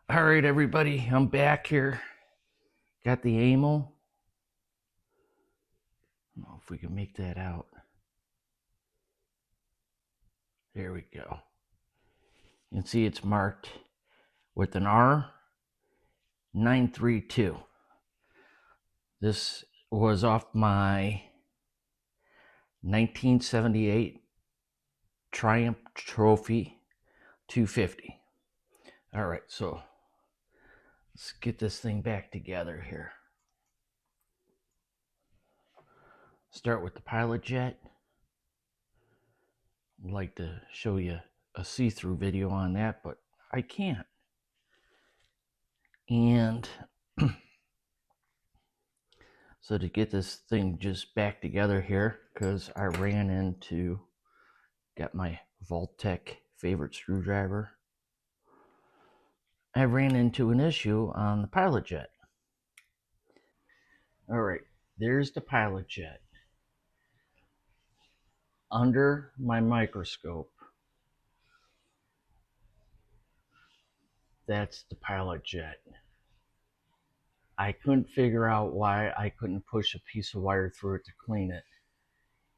All right, everybody, I'm back here. Got the ammo. I don't know if we can make that out. There we go. You can see it's marked with an R932. This was off my 1978 Triumph Trophy 250. All right, so let's get this thing back together here. Start with the pilot jet. I'd like to show you a see-through video on that, but I can't. And so to get this thing just back together here, because I got my Vault-Tec favorite screwdriver. I ran into an issue on the pilot jet. All right, there's the pilot jet. Under my microscope, that's the pilot jet. I couldn't figure out why I couldn't push a piece of wire through it to clean it.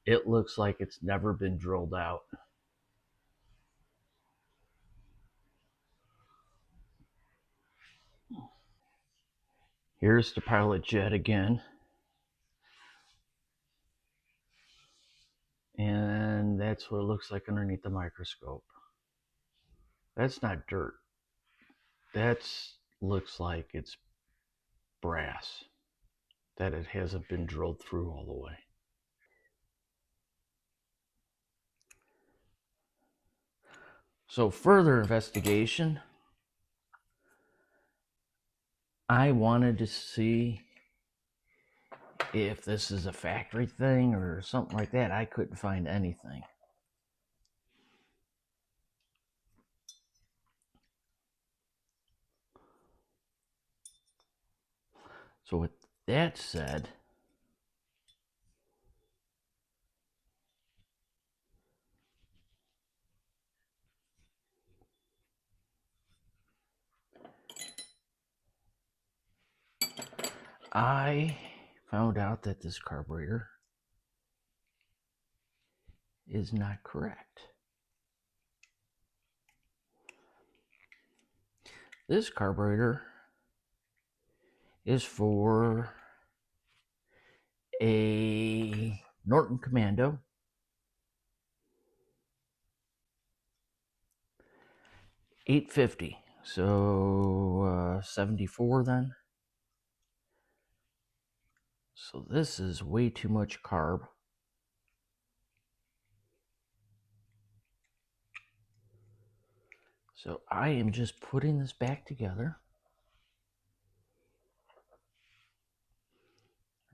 It looks like it's never been drilled out. Here's the pilot jet again. And that's what it looks like underneath the microscope. That's not dirt. That looks like it's brass, that it hasn't been drilled through all the way. So further investigation, I wanted to see if this is a factory thing or something like that. I couldn't find anything. So with that said, I found out that this carburetor is not correct. This carburetor is for a Norton Commando, 850, so 74 then. So this is way too much carb. So I am just putting this back together.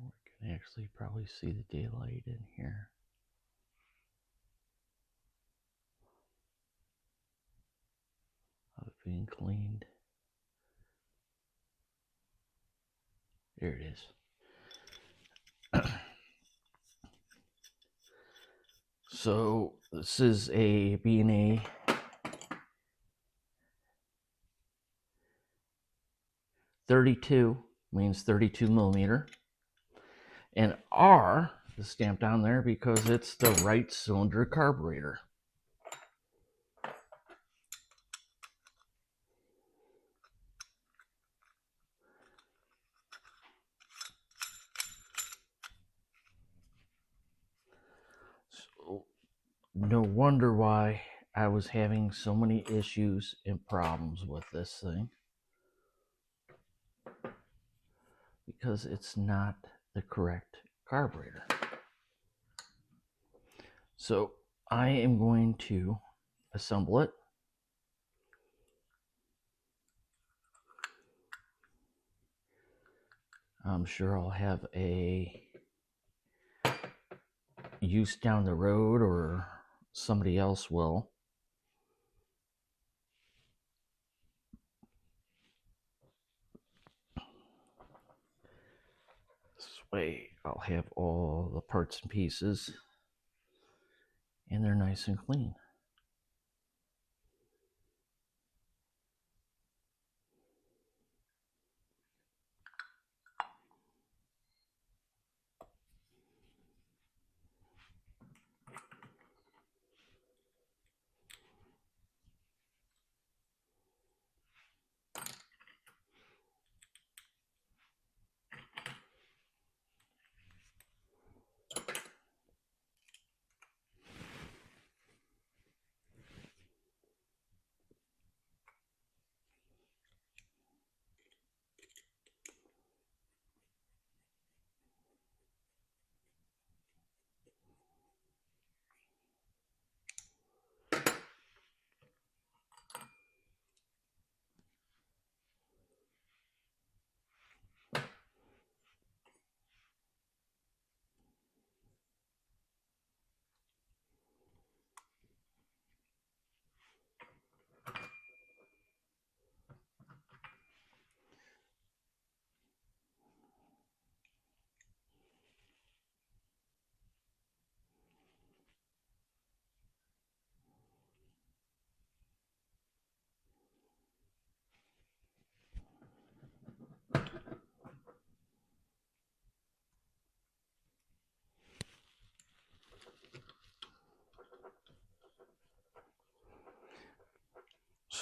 We can actually probably see the daylight in here. Of it being cleaned. There it is. So this is a B&A .32, means 32 millimeter. And R is stamped on there because it's the right cylinder carburetor. So no wonder why I was having so many issues and problems with this thing. Because it's not the correct carburetor. So I am going to assemble it. I'm sure I'll have a use down the road, or somebody else will. This way I'll have all the parts and pieces, and they're nice and clean.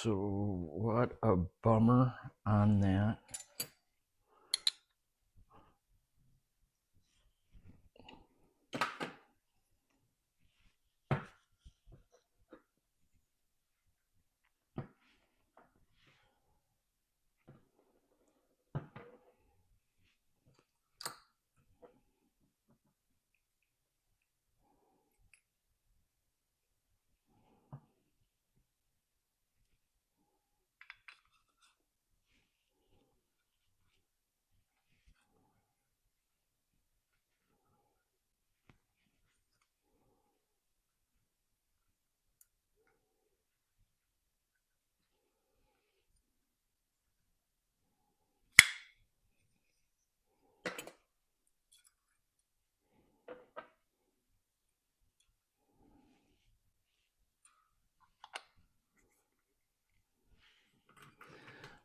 So what a bummer on that.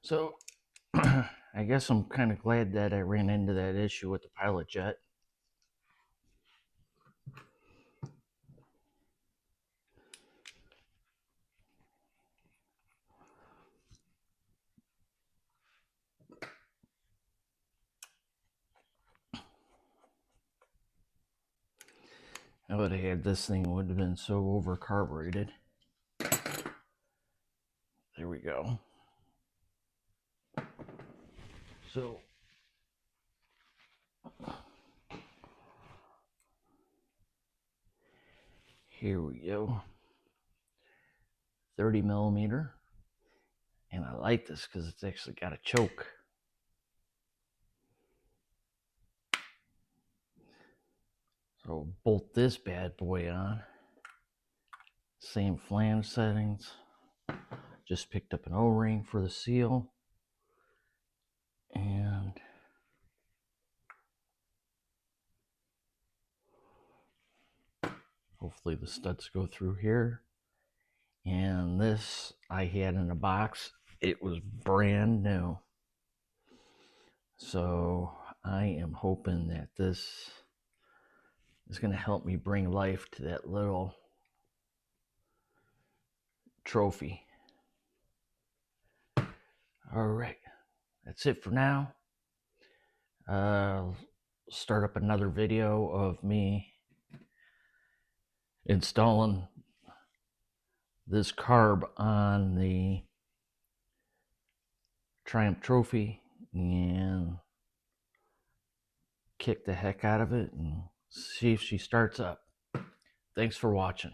So I guess I'm kind of glad that I ran into that issue with the pilot jet. I would have had this thing, would have been so over carbureted. There we go. So here we go. 30 millimeter. And I like this because it's actually got a choke. So bolt this bad boy on. Same flange settings. Just picked up an O-ring for the seal. And hopefully the studs go through here. And this I had in a box. It was brand new. So I am hoping that this is going to help me bring life to that little trophy. All right, that's it for now. Start up another video of me installing this carb on the Triumph Trophy and kick the heck out of it and see if she starts up. Thanks for watching.